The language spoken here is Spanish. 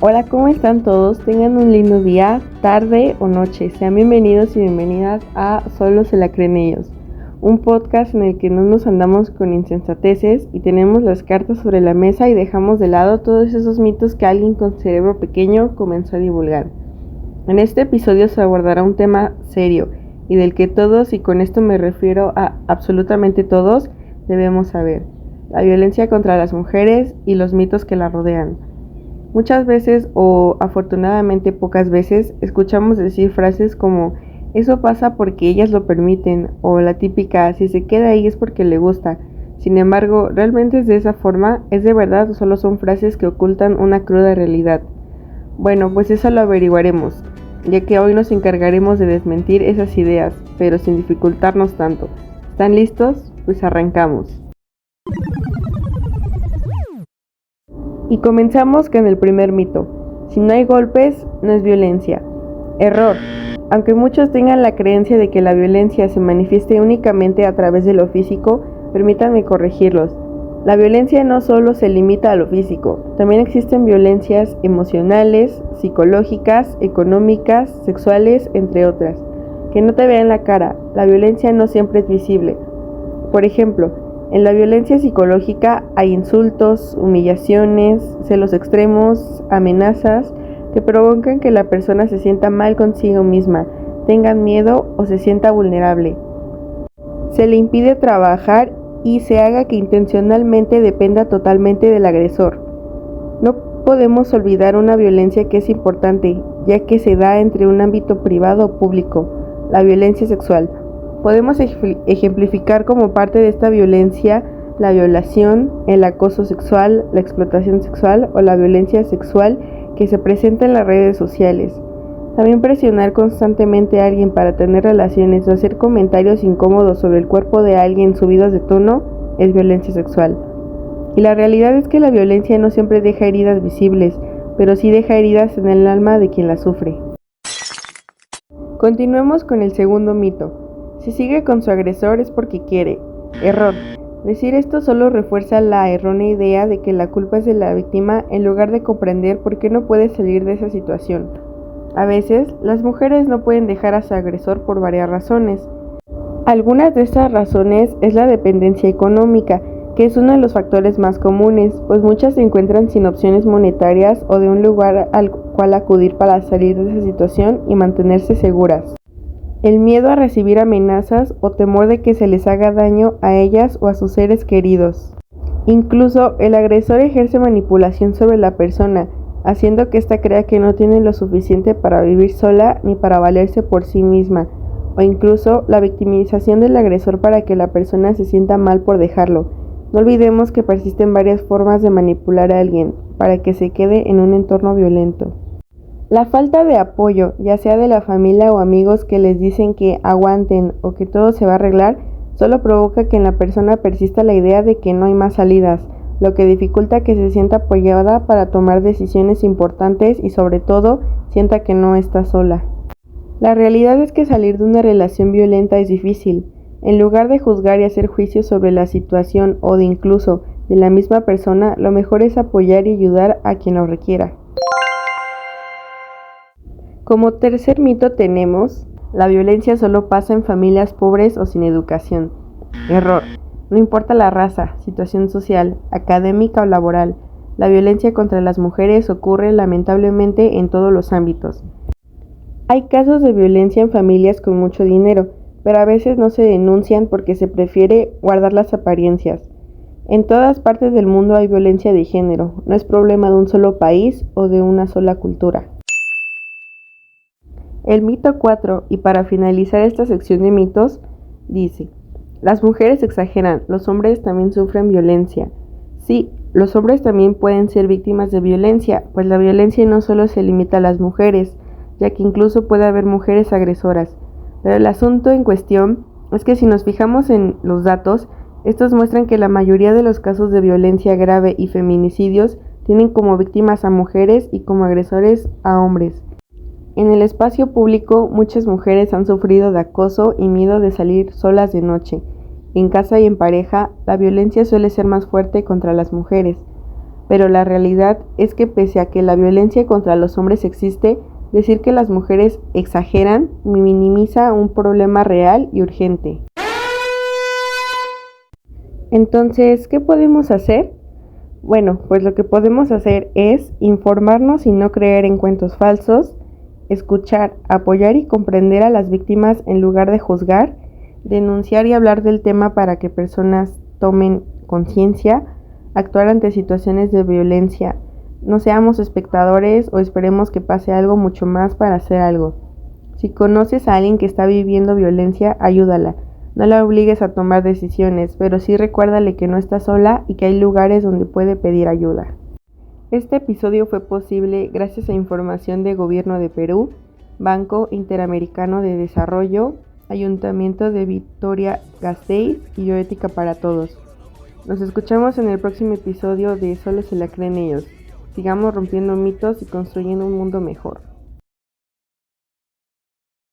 Hola, ¿cómo están todos? Tengan un lindo día, tarde o noche. Sean bienvenidos y bienvenidas a Solo se la creen ellos, un podcast en el que no nos andamos con insensateces y tenemos las cartas sobre la mesa y dejamos de lado todos esos mitos que alguien con cerebro pequeño comenzó a divulgar. En este episodio se abordará un tema serio y del que todos, y con esto me refiero a absolutamente todos, debemos saber: la violencia contra las mujeres y los mitos que la rodean. Muchas veces, o afortunadamente pocas veces, escuchamos decir frases como "eso pasa porque ellas lo permiten", o la típica "si se queda ahí es porque le gusta". Sin embargo, ¿realmente es de esa forma? ¿Es de verdad o solo son frases que ocultan una cruda realidad? Bueno, pues eso lo averiguaremos, ya que hoy nos encargaremos de desmentir esas ideas, pero sin dificultarnos tanto. ¿Están listos? Pues arrancamos. Y comenzamos con el primer mito: si no hay golpes, no es violencia. Error. Aunque muchos tengan la creencia de que la violencia se manifieste únicamente a través de lo físico, permítanme corregirlos. La violencia no solo se limita a lo físico, también existen violencias emocionales, psicológicas, económicas, sexuales, entre otras. Que no te vean la cara, la violencia no siempre es visible. Por ejemplo, en la violencia psicológica hay insultos, humillaciones, celos extremos, amenazas que provocan que la persona se sienta mal consigo misma, tenga miedo o se sienta vulnerable. Se le impide trabajar y se haga que intencionalmente dependa totalmente del agresor. No podemos olvidar una violencia que es importante, ya que se da entre un ámbito privado o público: la violencia sexual. Podemos ejemplificar como parte de esta violencia la violación, el acoso sexual, la explotación sexual o la violencia sexual que se presenta en las redes sociales. También presionar constantemente a alguien para tener relaciones o hacer comentarios incómodos sobre el cuerpo de alguien subidos de tono es violencia sexual. Y la realidad es que la violencia no siempre deja heridas visibles, pero sí deja heridas en el alma de quien la sufre. Continuemos con el segundo mito: si sigue con su agresor es porque quiere. Error. Decir esto solo refuerza la errónea idea de que la culpa es de la víctima en lugar de comprender por qué no puede salir de esa situación. A veces, las mujeres no pueden dejar a su agresor por varias razones. Algunas de estas razones es la dependencia económica, que es uno de los factores más comunes, pues muchas se encuentran sin opciones monetarias o de un lugar al cual acudir para salir de esa situación y mantenerse seguras. El miedo a recibir amenazas o temor de que se les haga daño a ellas o a sus seres queridos. Incluso el agresor ejerce manipulación sobre la persona, haciendo que ésta crea que no tiene lo suficiente para vivir sola ni para valerse por sí misma, o incluso la victimización del agresor para que la persona se sienta mal por dejarlo. No olvidemos que persisten varias formas de manipular a alguien para que se quede en un entorno violento. La falta de apoyo, ya sea de la familia o amigos que les dicen que aguanten o que todo se va a arreglar, solo provoca que en la persona persista la idea de que no hay más salidas, lo que dificulta que se sienta apoyada para tomar decisiones importantes y sobre todo sienta que no está sola. La realidad es que salir de una relación violenta es difícil. En lugar de juzgar y hacer juicios sobre la situación o de incluso de la misma persona, lo mejor es apoyar y ayudar a quien lo requiera. Como tercer mito tenemos: la violencia solo pasa en familias pobres o sin educación. Error. No importa la raza, situación social, académica o laboral, la violencia contra las mujeres ocurre lamentablemente en todos los ámbitos. Hay casos de violencia en familias con mucho dinero, pero a veces no se denuncian porque se prefiere guardar las apariencias. En todas partes del mundo hay violencia de género, no es problema de un solo país o de una sola cultura. El mito 4, y para finalizar esta sección de mitos, dice: las mujeres exageran, los hombres también sufren violencia. Sí, los hombres también pueden ser víctimas de violencia, pues la violencia no solo se limita a las mujeres, ya que incluso puede haber mujeres agresoras. Pero el asunto en cuestión es que si nos fijamos en los datos, estos muestran que la mayoría de los casos de violencia grave y feminicidios tienen como víctimas a mujeres y como agresores a hombres. En el espacio público, muchas mujeres han sufrido de acoso y miedo de salir solas de noche. En casa y en pareja, la violencia suele ser más fuerte contra las mujeres. pero la realidad es que pese a que la violencia contra los hombres existe, decir que las mujeres exageran minimiza un problema real y urgente. Entonces, ¿qué podemos hacer? Bueno, pues lo que podemos hacer es informarnos y no creer en cuentos falsos, escuchar, apoyar y comprender a las víctimas en lugar de juzgar, denunciar y hablar del tema para que personas tomen conciencia, actuar ante situaciones de violencia. No seamos espectadores o esperemos que pase algo mucho más para hacer algo. Si conoces a alguien que está viviendo violencia, ayúdala. No la obligues a tomar decisiones, pero sí recuérdale que no está sola y que hay lugares donde puede pedir ayuda. Este episodio fue posible gracias a información de Gobierno de Perú, Banco Interamericano de Desarrollo, Ayuntamiento de Vitoria-Gasteiz y Bioética para Todos. Nos escuchamos en el próximo episodio de Solo se la creen ellos. Sigamos rompiendo mitos y construyendo un mundo mejor.